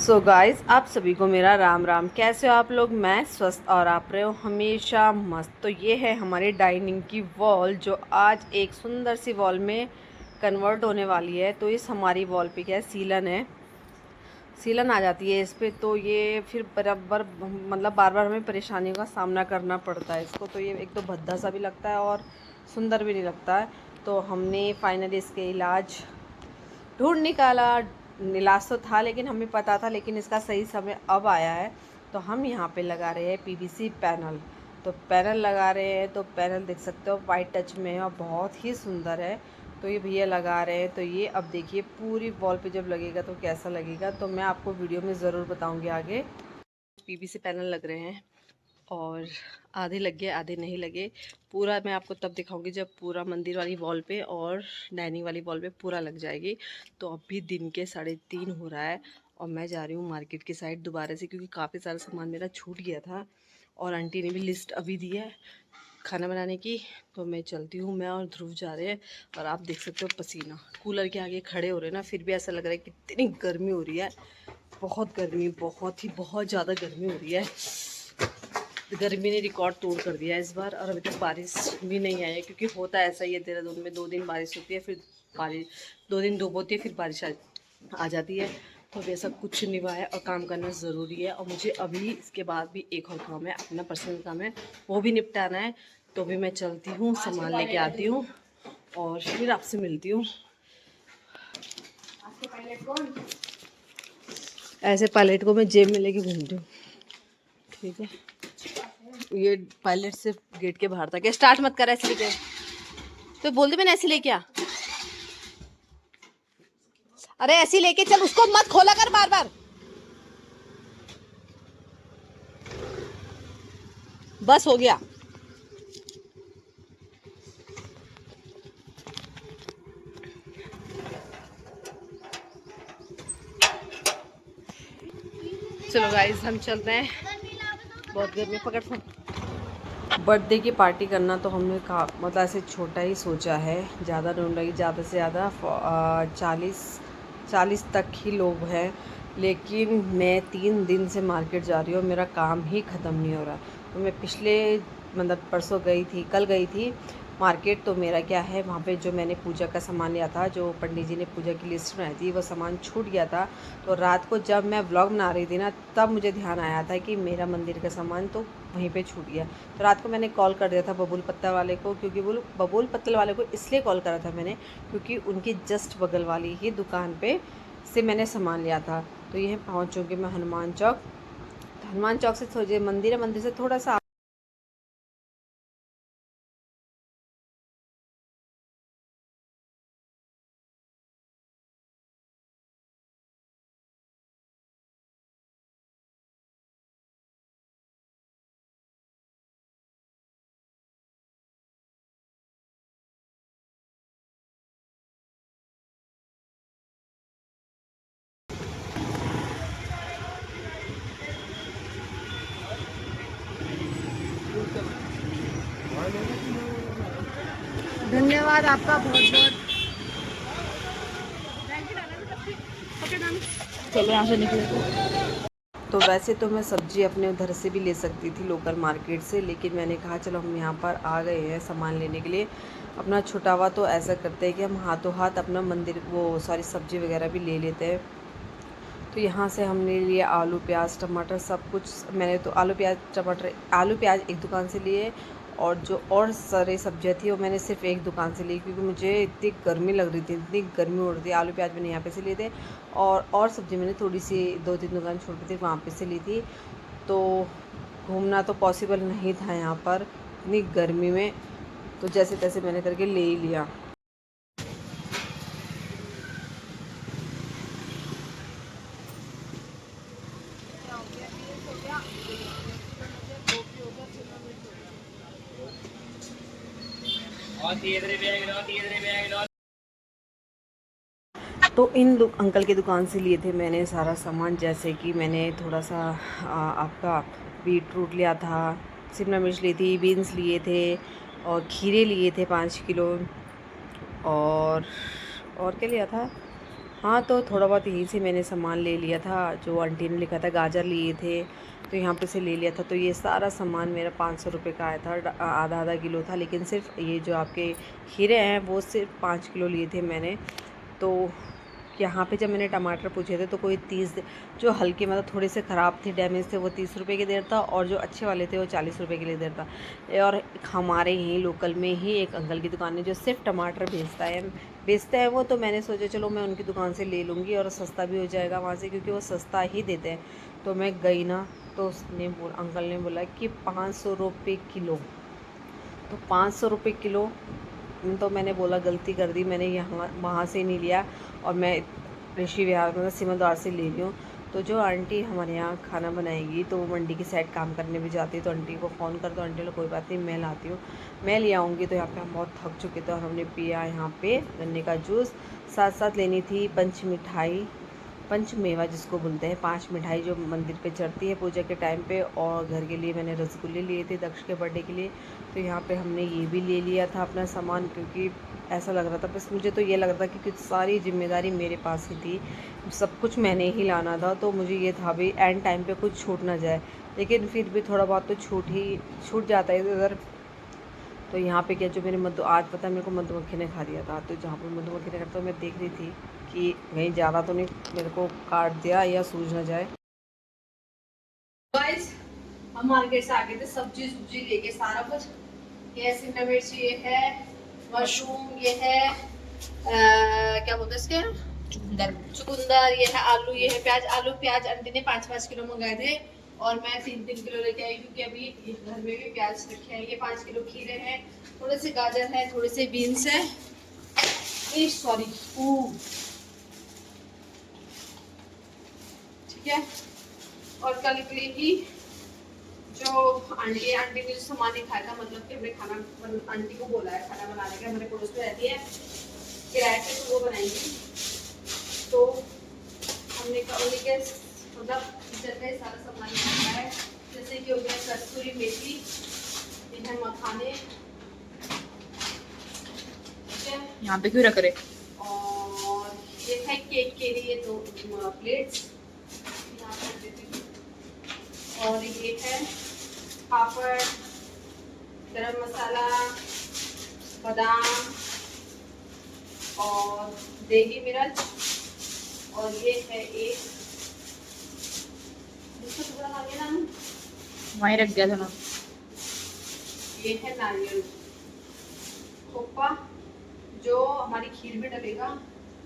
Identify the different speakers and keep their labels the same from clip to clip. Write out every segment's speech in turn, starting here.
Speaker 1: So guys, आप सभी को मेरा राम राम। कैसे हो आप लोग? मैं स्वस्थ और आप रहे हो हमेशा मस्त। तो ये है हमारी डाइनिंग की वॉल जो आज एक सुंदर सी वॉल में कन्वर्ट होने वाली है। तो इस हमारी वॉल पे क्या है, सीलन है, सीलन आ जाती है इस पर। तो ये फिर बराबर मतलब बार बार हमें परेशानियों का सामना करना पड़ता है इसको। तो ये एक तो भद्दा सा भी लगता है और सुंदर भी नहीं लगता है। तो हमने फाइनली इसके इलाज ढूंढ निकाला। इलाज तो था लेकिन हमें पता था, लेकिन इसका सही समय अब आया है। तो हम यहाँ पे लगा रहे हैं पीवीसी पैनल। तो पैनल लगा रहे हैं, तो पैनल देख सकते हो वाइट टच में है और बहुत ही सुंदर है। तो ये भैया लगा रहे हैं। तो ये अब देखिए पूरी वॉल पे जब लगेगा तो कैसा लगेगा, तो मैं आपको वीडियो में ज़रूर बताऊँगी आगे। पीवीसी पैनल लग रहे हैं और आधे लग गए आधे नहीं लगे। पूरा मैं आपको तब दिखाऊंगी जब पूरा मंदिर वाली वॉल पे और डाइनिंग वाली वॉल पे पूरा लग जाएगी। तो अभी दिन के 3:30 हो रहा है और मैं जा रही हूँ मार्केट की साइड दोबारा से, क्योंकि काफ़ी सारा सामान मेरा छूट गया था और आंटी ने भी लिस्ट अभी दी है खाना बनाने की। तो मैं चलती हूँ, मैं और ध्रुव जा रहे हैं। और आप देख सकते हो पसीना, कूलर के आगे खड़े हो रहे हैं ना, फिर भी ऐसा लग रहा है कितनी गर्मी हो रही है। बहुत गर्मी, बहुत ज़्यादा गर्मी हो रही है। गर्मी ने रिकॉर्ड तोड़ कर दिया इस बार। और अभी तक बारिश भी नहीं आई है, क्योंकि होता है ऐसा ही है देहरादून में, 2 दिन बारिश होती है, फिर बारिश 2 दिन धूप होती है, फिर बारिश आ जाती है। तो अभी ऐसा कुछ नहीं हुआ है और काम करना ज़रूरी है। और मुझे अभी इसके बाद भी एक और काम है, अपना पर्सनल काम है, वो भी निपटाना है। तो अभी मैं चलती हूँ, सामान लेके आती हूँ और फिर आपसे मिलती हूँ। ऐसे पायलट को मैं जेब में लेके घूमती हूँ, ठीक है। ये पायलट सिर्फ गेट के बाहर था। क्या स्टार्ट मत कर ऐसे लेके, तो बोल दे मैंने ऐसे लेके आ। अरे ऐसे लेके चल, उसको मत खोला कर बार बार। बस हो गया। चलो गाइस, हम चलते हैं, बहुत गर्मी। पकड़ फोन। बर्थडे की पार्टी करना तो हमने कहा मतलब ऐसे छोटा ही सोचा है, ज़्यादा ढूंढ रही, ज़्यादा से ज़्यादा 40 तक ही लोग हैं। लेकिन मैं 3 दिन से मार्केट जा रही हूँ, मेरा काम ही ख़त्म नहीं हो रहा। तो मैं पिछले मतलब परसों गई थी, कल गई थी मार्केट। तो मेरा क्या है, वहाँ पे जो मैंने पूजा का सामान लिया था, जो पंडित जी ने पूजा की लिस्ट बनाई थी, वो सामान छूट गया था। तो रात को जब मैं व्लॉग बना रही थी ना, तब मुझे ध्यान आया था कि मेरा मंदिर का सामान तो वहीं पे छूट गया। तो रात को मैंने कॉल कर दिया था बबूल पत्तल वाले को, क्योंकि बबूल पत्तल वाले को इसलिए कॉल करा था मैंने, क्योंकि उनकी जस्ट बगल वाली ही दुकान पे से मैंने सामान लिया था। तो यह पहुँच चुकी मैं हनुमान चौक। हनुमान चौक से थोड़े मंदिर है, मंदिर से थोड़ा सा धन्यवाद आपका बहुत बहुत। चलो यहाँ से निकले। तो वैसे तो मैं सब्ज़ी अपने उधर से भी ले सकती थी, लोकल मार्केट से, लेकिन मैंने कहा चलो हम यहाँ पर आ गए हैं सामान लेने के लिए अपना छुटा हुआ। तो ऐसा करते हैं कि हम हाथों हाथ अपना मंदिर वो सारी सब्ज़ी वगैरह भी ले लेते हैं। तो यहाँ से हमने लिया आलू प्याज टमाटर सब कुछ। मैंने तो आलू प्याज टमाटर, आलू प्याज एक दुकान से लिए, और जो और सारी सब्जियाँ थी वो मैंने सिर्फ एक दुकान से ली, क्योंकि मुझे इतनी गर्मी लग रही थी, इतनी गर्मी हो रही थी। आलू प्याज मैंने यहाँ पे से लिए थे, और सब्ज़ी मैंने थोड़ी सी 2-3 दुकान छोटी थी वहाँ पे से ली थी। तो घूमना तो पॉसिबल नहीं था यहाँ पर इतनी गर्मी में, तो जैसे तैसे मैंने करके ले ही लिया। तो इन अंकल की दुकान से लिए थे मैंने सारा सामान, जैसे कि मैंने थोड़ा सा आपका बीट रूट लिया था, शिमला मिर्च ली थी, बीन्स लिए थे, और खीरे लिए थे 5 किलो, और क्या लिया था, हाँ, तो थोड़ा बहुत यहीं से मैंने सामान ले लिया था। जो आंटी ने लिखा था गाजर लिए थे, तो यहाँ पे से ले लिया था। तो ये सारा सामान मेरा 500 रुपये का आया था। आधा आधा किलो था, लेकिन सिर्फ ये जो आपके खीरे हैं वो सिर्फ 5 किलो लिए थे मैंने। तो यहाँ पे जब मैंने टमाटर पूछे थे तो कोई 30, जो हल्के मतलब थोड़े से ख़राब थे, डैमेज थे, वो 30 रुपये की दे रहा था, और जो अच्छे वाले थे वो 40 रुपये के लिए दे रहा था। और हमारे यहीं लोकल में ही एक अंकल की दुकान है जो सिर्फ टमाटर बेचते हैं वो। तो मैंने सोचा चलो मैं उनकी दुकान से ले लूँगी और सस्ता भी हो जाएगा वहाँ से, क्योंकि वो सस्ता ही देते हैं। तो मैं गई ना, तो अंकल ने बोला कि 500 रुपये किलो। तो 500 रुपये किलो। तो मैंने बोला गलती कर दी, मैंने यहाँ वहाँ से नहीं लिया और मैं ऋषि विहार मतलब सिमरद्वार से ले रही हूँ। तो जो आंटी हमारे यहाँ खाना बनाएगी तो वो मंडी की साइड काम करने भी जाती है, तो आंटी को फ़ोन कर दो, आंटी लोग कोई बात नहीं मैं लाती हूँ, मैं ले आऊँगी। तो यहाँ पे हम बहुत थक चुके थे और हमने पिया यहाँ पे गन्ने का जूस। साथ साथ लेनी थी पंचमेवा जिसको बोलते हैं, 5 मिठाई जो मंदिर पे चढ़ती है पूजा के टाइम पे। और घर के लिए मैंने रसगुल्ले लिए थे दक्ष के बर्थडे के लिए। तो यहाँ पे हमने ये भी ले लिया था अपना सामान, क्योंकि ऐसा लग रहा था, बस मुझे तो ये लग रहा था कि कुछ सारी जिम्मेदारी मेरे पास ही थी, सब कुछ मैंने ही लाना था। तो मुझे ये था भाई एंड टाइम पे कुछ छूट ना जाए, लेकिन फिर भी थोड़ा बहुत तो छूट जाता है इधर। तो यहाँ पे क्या, जो मेरे आज पता है मेरे को मधुमक्खी ने खा दिया था। तो जहाँ पर मधुमक्खी ने करता, मैं देख रही थी कि कहीं ज़्यादा तो नहीं मेरे को काट दिया या सूझ ना जाए। गाइस, हम मार्केट से आ गए थे सब्जी लेके, सारा कुछ। ये शिमला मिर्च, ये है मशरूम, ये है क्या बोलते हैं इसके, चुकंदर, ये है आलू, ये है प्याज। आलू प्याज आंटी ने 5-5 किलो मंगाए थे और मैं 3-3 किलो लेके आई, क्योंकि अभी घर में भी प्याज रखे हैं। ये 5 किलो खीरे हैं, थोड़े से गाजर है, थोड़े से बीन्स है, सॉरी, ठीक है। और कल के लिए ही जो आंटी ने जो सामान नहीं खाया था, मतलब कि हमने खाना आंटी को बोला है खाना बनाने का, हमारे पड़ोस में रहती है किराए पे, तो वो बनाएंगी। तो हमने उन्हीं के मतलब किचन में सारा सामान रखा है, जैसे कि हो गया कस्तूरी मेथी, ये है मखाने,
Speaker 2: यहाँ पे क्यों रख रहे,
Speaker 1: और ये है केक के लिए 2 प्लेट्स, और ये है पापड़, गरम मसाला, बादाम और देगी मिर्च, और ये है एक टुकड़ा खा गया ना,
Speaker 2: वहीं रख दिया था ना।
Speaker 1: ये है नारियल खोपा जो हमारी खीर में डलेगा।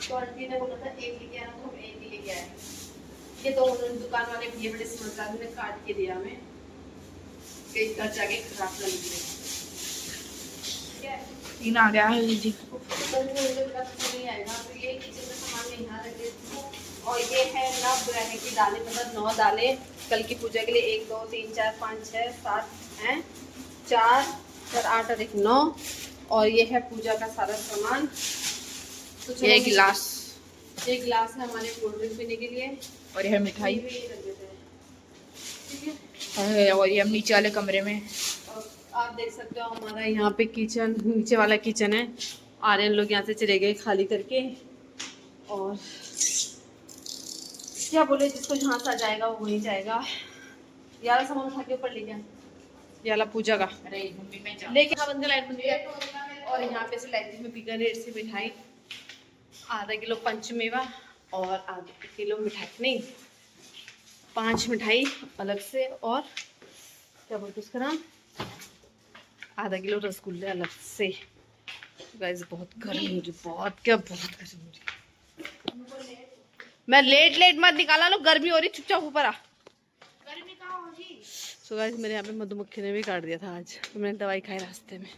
Speaker 1: तो आंटी ने बोला था एक लेके आना, तो हम एक ही लेके आए। ये तो उन्होंने दुकान वाले भैया बड़े समझदार ने काट के दिया हमें, कहीं घर जाके खराब ना निकले।
Speaker 2: तीन आ गया है जी।
Speaker 1: नहीं आएगा, तो ये किचन में सामान नहीं यहाँ रखे। और ये है 9 ग्रह की दालें, मतलब 9 दालें कल की पूजा के लिए। 1 2 3 4 5 6 7 हैं, 4 8 और 1 9। और ये है पूजा का सारा सामान। तो
Speaker 2: ये गिलास,
Speaker 1: एक गिलास है हमारे कोल्ड ड्रिंक पीने के लिए,
Speaker 2: और ये मिठाई,
Speaker 1: ठीक है।
Speaker 2: और ये हम नीचे वाले कमरे में।
Speaker 1: आप देख सकते हो हमारा यहाँ पे किचन, नीचे वाला किचन है। आर्यन लोग यहाँ से चले गए खाली करके, और क्या बोले जिसको जहाँ से आ जाएगा वो वहीं जाएगा। यार सामान उठा के ऊपर ले गया, ये वाला पूजा का लेके बंद लाइट बंद किया। और यहाँ पे से लाइट में बिगन रेट से मिठाई, आधा किलो पंचमेवा और आधा किलो मिठाई, नहीं 5 मिठाई अलग से, और क्या बोलते उसका नाम, आधा किलो रसगुल्ले अलग से। गाइस बहुत गर्मी हो रही, बहुत गर्मी हो रही। मैं लेट मत निकाला लो, गर्मी हो रही, चुपचाप ऊपर आ। गर्मी कहाँ हो रही। सो गाइस मेरे यहाँ पे मधुमक्खी ने भी काट दिया था आज, तो मैंने दवाई खाई रास्ते में।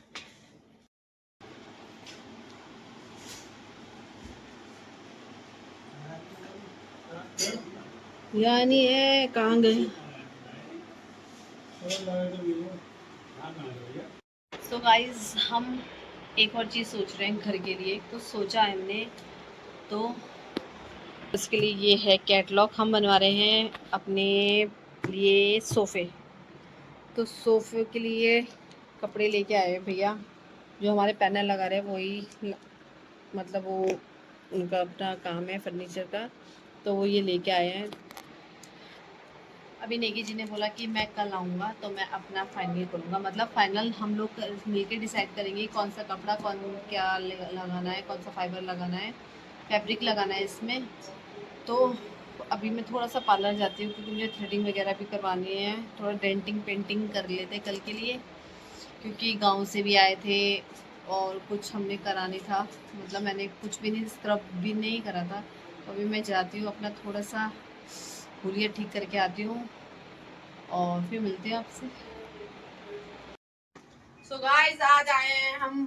Speaker 1: यानी है कहाँ गए। सो गाइस हम एक और चीज़ सोच रहे हैं घर के लिए, तो सोचा हमने, तो उसके लिए ये है कैटलॉग हम बनवा रहे हैं अपने लिए सोफ़े। तो सोफ़े के लिए कपड़े लेके आए हैं भैया, जो हमारे पैनल लगा रहे हैं वही, मतलब वो उनका अपना काम है फर्नीचर का, तो वो ये लेके आए हैं। अभी नेगी जी ने बोला कि मैं कल आऊँगा तो मैं अपना फाइनल करूँगा, मतलब फाइनल हम लोग मिलके डिसाइड करेंगे कौन सा कपड़ा कौन क्या लगाना है, कौन सा फाइबर लगाना है, फैब्रिक लगाना है इसमें। तो अभी मैं थोड़ा सा पार्लर जाती हूँ क्योंकि मुझे थ्रेडिंग वगैरह भी करवानी है, थोड़ा डेंटिंग पेंटिंग कर लेते हैं कल के लिए, क्योंकि गांव से भी आए थे और कुछ हमने करा नहीं था, मतलब मैंने कुछ भी नहीं, स्क्रब भी नहीं करा था। तो अभी मैं जाती हूँ अपना थोड़ा सा हुलिया ठीक करके आती हूँ और फिर मिलते हैं आपसे। सो गाइस आज आए हैं हम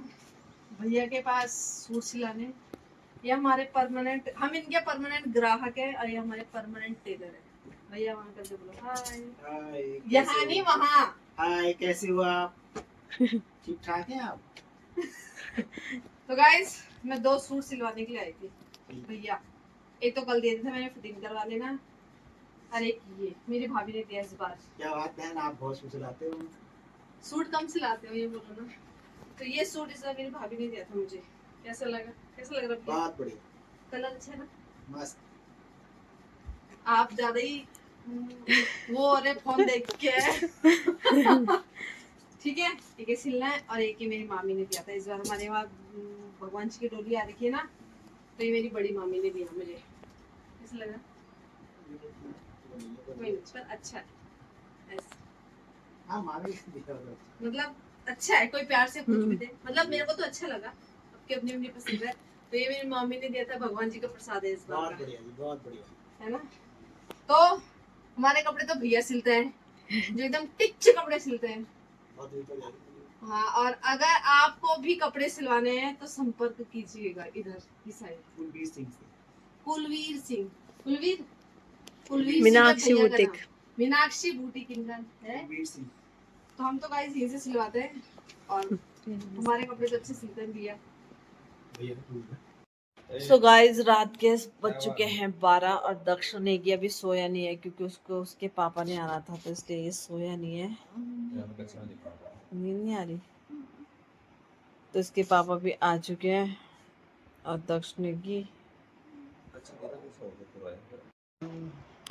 Speaker 1: भैया के पास सूट सिलाने। ये हमारे परमानेंट, हम इनके परमानेंट ग्राहक है और ये हमारे परमानेंट टेलर है। भैया वहाँ करके बोलो हाय।
Speaker 3: हाय,
Speaker 1: यहाँ नहीं वहाँ।
Speaker 3: हाय, कैसे हो आप? ठीक ठाक हैं आप?
Speaker 1: तो गाइस मैं 2 सूट सिलवाने के लिए आई थी भैया। एक तो कल दे दिया था मैंने, फिटिंग करवा लेना, और एक ये मेरी भाभी ने दिया इस बार।
Speaker 3: क्या बात बहन, आप बहुत सूट सिलाते हो।
Speaker 1: सूट कम सिलाते हो ये बोलो ना। तो ये सूट इस बार मेरी भाभी ने दिया था मुझे। कैसा लगा, कैसा लग रहा है?
Speaker 3: बहुत बढ़िया,
Speaker 1: कलर अच्छा है ना?
Speaker 3: मस्त।
Speaker 1: आप ज्यादा ही वो अरे फोन देख के ठीक है, एक ही सिलना है और एक ही मेरी मामी ने दिया था इस बार। हमारे वहाँ भगवान जी की डोली आ रखी है ना, तो ये मेरी बड़ी मामी ने दिया मुझे। कैसा लगा? कोई नहीं, पर अच्छा है ऐसे।
Speaker 3: हाँ, मामी ने दिया होगा।
Speaker 1: मतलब अच्छा है, कोई प्यार से कुछ भी दे, मतलब मेरे को तो अच्छा लगा, सबकी अपनी अपनी पसंद है। तो ये मेरी मम्मी ने दिया था, भगवान जी का प्रसाद है इस बार।
Speaker 3: बहुत बढ़िया जी, बहुत बढ़िया
Speaker 1: है ना? तो हमारे कपड़े तो भैया सिलते हैं, जो एकदम टिच कपड़े सिलते हैं।
Speaker 3: बहुत बढ़िया।
Speaker 1: हाँ, और अगर आपको भी कपड़े सिलवाने हैं तो संपर्क कीजिएगा इधर की साइड।
Speaker 3: कुलवीर सिंह से।
Speaker 1: कुलवीर सिंह, कुलवीर कुलवीर
Speaker 2: मीनाक्षी
Speaker 1: सिंह है भैया का
Speaker 2: बुटीक।
Speaker 1: नाम। मीनाक्षी बुटीक इनका है।
Speaker 3: कुलवीर सिंह।
Speaker 1: तो हम तो गाइस यहीं से सिलवाते हैं और हमारे कपड़े तो अच्छे सिलते हैं भैया। सो गाइस रात के बज चुके हैं 12 और दक्ष नेगी अभी सोया नहीं है क्योंकि उसको उसके पापा ने आना था, तो इसलिए ये सोया नहीं है। नींद नहीं आ रही, तो इसके पापा भी आ चुके हैं और Daksh Negi.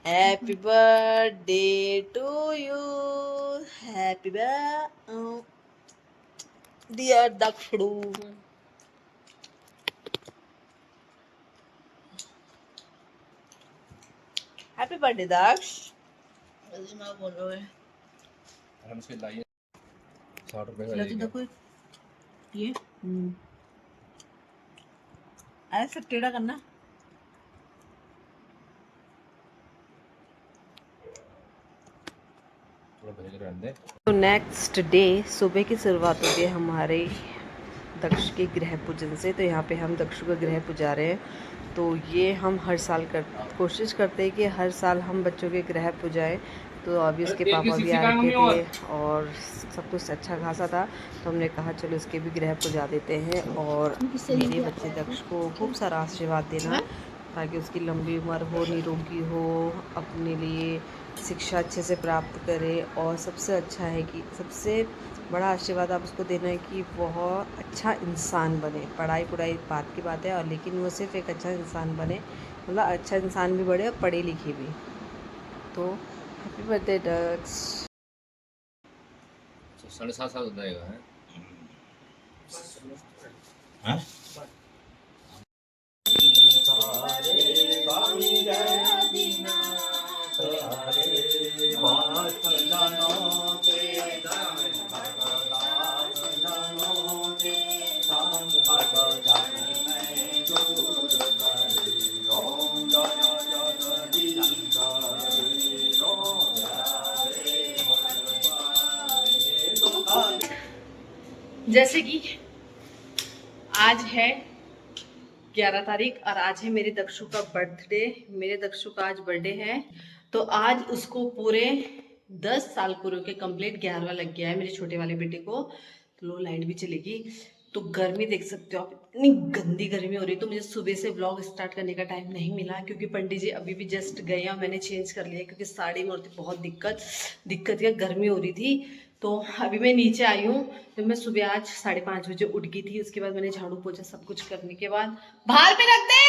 Speaker 1: Happy birthday to you, happy birthday dear दक्षड़ू। Happy birthday Daksh. बोल रहे हैं
Speaker 4: 60 रुपए का
Speaker 1: तो
Speaker 4: एक है।
Speaker 1: देखो ये ऐसे टेढ़ा करना।
Speaker 4: थोड़ा भेज रहने दे।
Speaker 1: तो नेक्स्ट डे सुबह की शुरुआत होती है हमारे दक्ष के गृह पूजन से। तो यहाँ पे हम दक्ष का गृह पुजा रहे हैं। तो ये हम हर साल कोशिश करते हैं कि हर साल हम बच्चों के गृह पुजाएं। तो अभी उसके पापा भी आ रखे थे और सब कुछ अच्छा खासा था, तो हमने कहा चलो इसके भी गृह पुजा देते हैं और मेरे बच्चे दक्ष को खूब सारा आशीर्वाद देना ताकि उसकी लंबी उम्र हो, निरोगी हो, अपने लिए शिक्षा अच्छे से प्राप्त करे। और सबसे अच्छा है कि सबसे बड़ा आशीर्वाद आप उसको देना है कि वह अच्छा इंसान बने। पढ़ाई पढ़ाई बात की बात है, और लेकिन वो सिर्फ एक अच्छा इंसान बने, मतलब अच्छा इंसान भी बने और पढ़े लिखे भी। तो हैप्पी बर्थडे डक्स।
Speaker 4: 7.5 साल हो जाएगा है।
Speaker 1: जैसे कि आज है 11 तारीख और आज है मेरे दक्षु का बर्थडे। मेरे दक्षु का आज बर्थडे है, तो आज उसको पूरे 10 साल पूरे के कंप्लीट। 11वां लग गया है मेरे छोटे वाले बेटे को। तो लो लाइट भी चलेगी। तो गर्मी देख सकते हो आप, इतनी गंदी गर्मी हो रही है। तो मुझे सुबह से व्लॉग स्टार्ट करने का टाइम नहीं मिला क्योंकि पंडित जी अभी भी जस्ट गए और मैंने चेंज कर लिया क्योंकि साड़ी में होती बहुत दिक्कत या गर्मी हो रही थी। तो अभी मैं नीचे आई हूँ। तो मैं सुबह आज 5:30 बजे उठ गई थी। उसके बाद मैंने झाड़ू पोछा सब कुछ करने के बाद बाहर पे रख दे।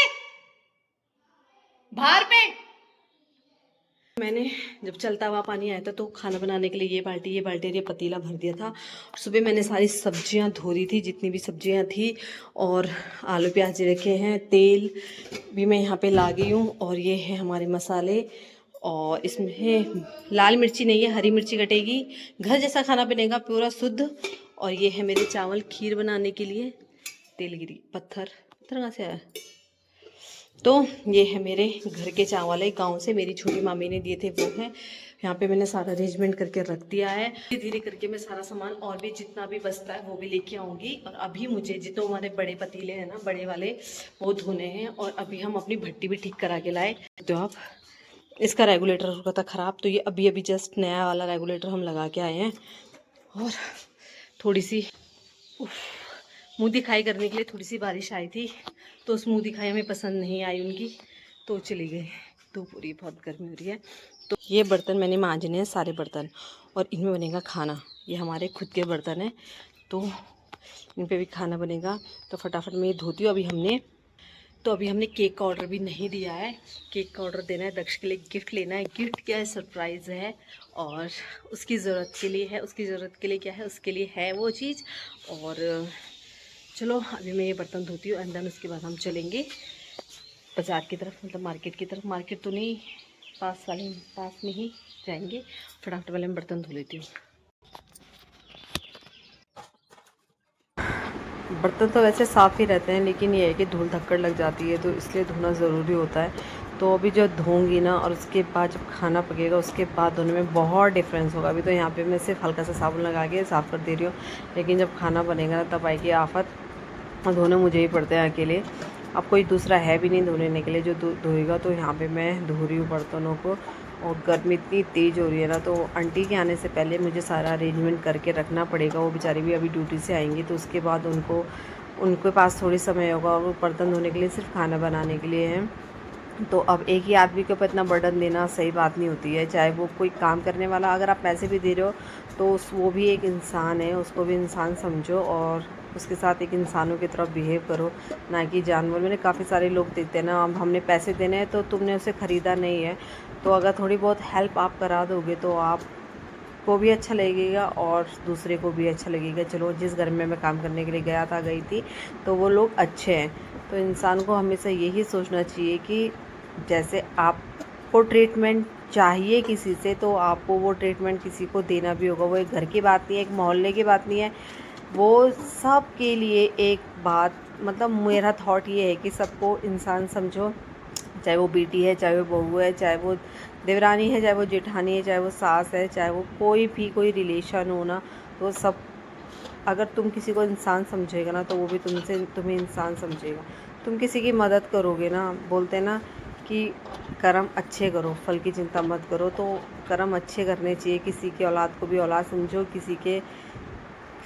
Speaker 1: मैंने जब चलता हुआ पानी आया था तो खाना बनाने के लिए ये बाल्टी और ये पतीला भर दिया था। सुबह मैंने सारी सब्जियां धो दी थी, जितनी भी सब्जियां थी, और आलू प्याज रखे हैं, तेल भी मैं यहाँ पे ला गई हूँ, और ये है हमारे मसाले, और इसमें लाल मिर्ची नहीं है, हरी मिर्ची कटेगी, घर जैसा खाना बनेगा पूरा शुद्ध। और ये है मेरे चावल खीर बनाने के लिए। तेल गिरी, पत्थर कहाँ से आया? तो ये है मेरे घर के चावल है, गांव से मेरी छोटी मामी ने दिए थे, वो है। यहाँ पे मैंने सारा अरेंजमेंट करके रख दिया है। धीरे धीरे करके मैं सारा सामान और भी जितना भी बचता है वो भी लेके आऊँगी। और अभी मुझे जितने हमारे बड़े पतीले हैं ना, बड़े वाले, वो धोने हैं। और अभी हम अपनी भट्टी भी ठीक करा के लाए। तो आप इसका रेगुलेटर हो रहा था ख़राब, तो ये अभी अभी जस्ट नया वाला रेगुलेटर हम लगा के आए हैं। और थोड़ी सी मुँह दिखाई करने के लिए थोड़ी सी बारिश आई थी, तो उस मुँह दिखाई हमें पसंद नहीं आई उनकी, तो चली गई। धूप हो रही है, बहुत गर्मी हो रही है। तो ये बर्तन मैंने मांजने हैं, सारे बर्तन, और इनमें बनेगा खाना। ये हमारे खुद के बर्तन हैं, तो इन पे भी खाना बनेगा। तो फटाफट मैं ये धोती हूँ। अभी हमने केक का ऑर्डर भी नहीं दिया है। केक का ऑर्डर देना है, दक्ष के लिए गिफ्ट लेना है। गिफ्ट क्या है? सरप्राइज़ है, और उसकी ज़रूरत के लिए है। उसकी ज़रूरत के लिए क्या है? उसके लिए है वो चीज़। और चलो अभी मैं ये बर्तन धोती हूँ, एंड देन उसके बाद हम चलेंगे बाज़ार की तरफ, मतलब मार्केट की तरफ। मार्केट तो नहीं, पास में ही जाएंगे। फटाफट वाले मैं बर्तन धो लेती हूँ। बर्तन तो वैसे साफ़ ही रहते हैं, लेकिन ये है कि धूल धक्कड़ लग जाती है, तो इसलिए धोना ज़रूरी होता है। तो अभी जो धोऊंगी ना, और उसके बाद जब खाना पकेगा उसके बाद धोने में बहुत डिफरेंस होगा। अभी तो यहाँ पे मैं सिर्फ हल्का सा साबुन लगा के साफ़ कर दे रही हूँ, लेकिन जब खाना बनेगा ना तब आएगी आफत, और धोने मुझे ही पड़ते हैं अकेले। अब कोई दूसरा है भी नहीं धोने के लिए जो धोएगा। तो यहाँ पे मैं धो रही हूँ बर्तनों को, और गर्मी इतनी तेज़ हो रही है ना, तो आंटी के आने से पहले मुझे सारा अरेंजमेंट करके रखना पड़ेगा। वो बेचारी भी अभी ड्यूटी से आएंगी, तो उसके बाद उनके पास थोड़ी समय होगा, और वो बर्तन धोने के लिए सिर्फ खाना बनाने के लिए है। तो अब एक ही आदमी के ऊपर इतना बर्डन देना सही बात नहीं होती है। चाहे वो कोई काम करने वाला, अगर आप पैसे भी दे रहे हो तो वो भी एक इंसान है, उसको भी इंसान समझो, और उसके साथ एक इंसानों की तरफ बिहेव करो, ना कि जानवर। मैंने काफ़ी सारे लोग देखते हैं ना, अब हमने पैसे देने हैं तो तुमने उसे ख़रीदा नहीं है, तो अगर थोड़ी बहुत हेल्प आप करा दोगे तो आपको भी अच्छा लगेगा और दूसरे को भी अच्छा लगेगा। चलो, जिस घर में मैं काम करने के लिए गई थी, तो वो लोग अच्छे हैं। तो इंसान को हमेशा यही सोचना चाहिए कि जैसे आपको ट्रीटमेंट चाहिए किसी से, तो आपको वो ट्रीटमेंट किसी को देना भी होगा। वो एक घर की बात नहीं है, एक मोहल्ले की बात नहीं है, वो सब के लिए एक बात। मतलब मेरा थॉट ये है कि सबको इंसान समझो, चाहे वो बेटी है, चाहे वो बहू है, चाहे वो देवरानी है, चाहे वो जेठानी है, चाहे वो सास है, चाहे वो कोई रिलेशन हो ना, तो सब, अगर तुम किसी को इंसान समझेगा ना, तो वो भी तुम्हें इंसान समझेगा। तुम किसी की मदद करोगे ना, बोलते हैं ना कि कर्म अच्छे करो, फल की चिंता मत करो। तो कर्म अच्छे करने चाहिए, किसी की औलाद को भी औलाद समझो,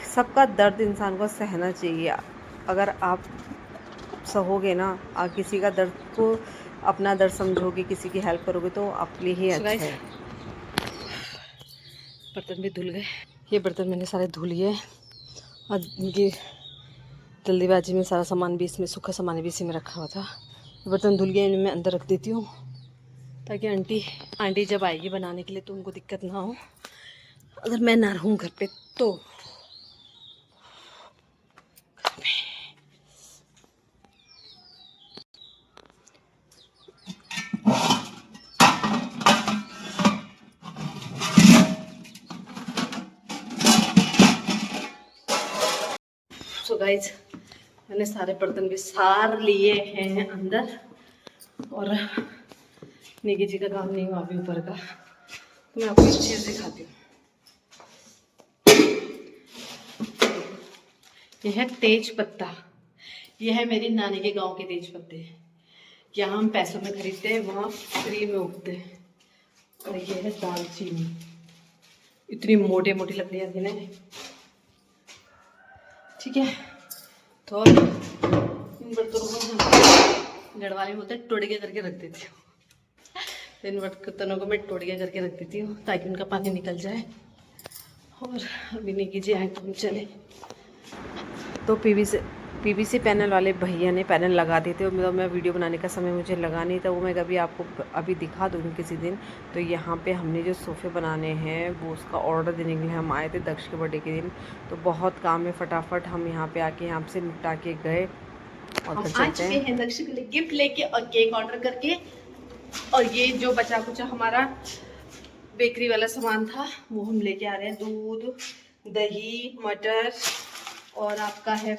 Speaker 1: सबका दर्द इंसान को सहना चाहिए। अगर आप सहोगे ना, आप किसी का दर्द को अपना दर्द समझोगे, किसी की हेल्प करोगे, तो आपके लिए ही अच्छा है। बर्तन भी धुल गए। ये बर्तन मैंने सारे धुल लिए, और इनकी जल्दीबाजी में सारा सामान भी इसमें, सूखा सामान भी इसी में रखा हुआ था। बर्तन धुल गए, इन्हें मैं अंदर रख देती हूँ, ताकि आंटी जब आएगी बनाने के लिए तो उनको दिक्कत ना हो, अगर मैं ना रहूँ घर पे तो। सो गाइज, मैंने सारे बर्तन भी सार लिए हैं अंदर, और निकी जी का काम नहीं हुआ अभी ऊपर का। तो मैं आपको एक चीज़ दिखाती हूँ। यह है तेज पत्ता। यह है मेरी नानी के गांव के तेज पत्ते। यहाँ हम पैसों में खरीदते हैं, वहाँ फ्री में उगते हैं। और यह है दालचीनी। इतनी मोटी लकड़ियाँ थी ना, ठीक है। तो इन बर्तनों को घर वाले बोलते हैं टोड़िया करके रख देती हूँ। तो इन बर्तनों को मैं टोड़िया करके रख देती हूँ, ताकि उनका पानी निकल जाए। और अभी निकी जी आए तो हम चले। तो पीवीसी पैनल वाले भैया ने पैनल लगा दिए थे, मतलब मैं वीडियो बनाने का समय मुझे लगा नहीं था, वो मैं कभी आपको अभी दिखा दूँगी किसी दिन। तो यहाँ पे हमने जो सोफ़े बनाने हैं वो उसका ऑर्डर देने के लिए हम आए थे दक्ष के बर्थडे के दिन। तो बहुत काम है, फटाफट हम यहाँ पे आके यहाँ से निपटा के गए और
Speaker 5: हम
Speaker 1: फिर
Speaker 5: आ
Speaker 1: चलते
Speaker 5: चुके
Speaker 1: हैं।
Speaker 5: हैं दक्ष के लिए गिफ्ट लेके और केक ऑर्डर करके। और ये जो बचा कुचा हमारा बेकरी वाला सामान था वो हम लेके आ रहे हैं, दूध, दही, मटर और आपका है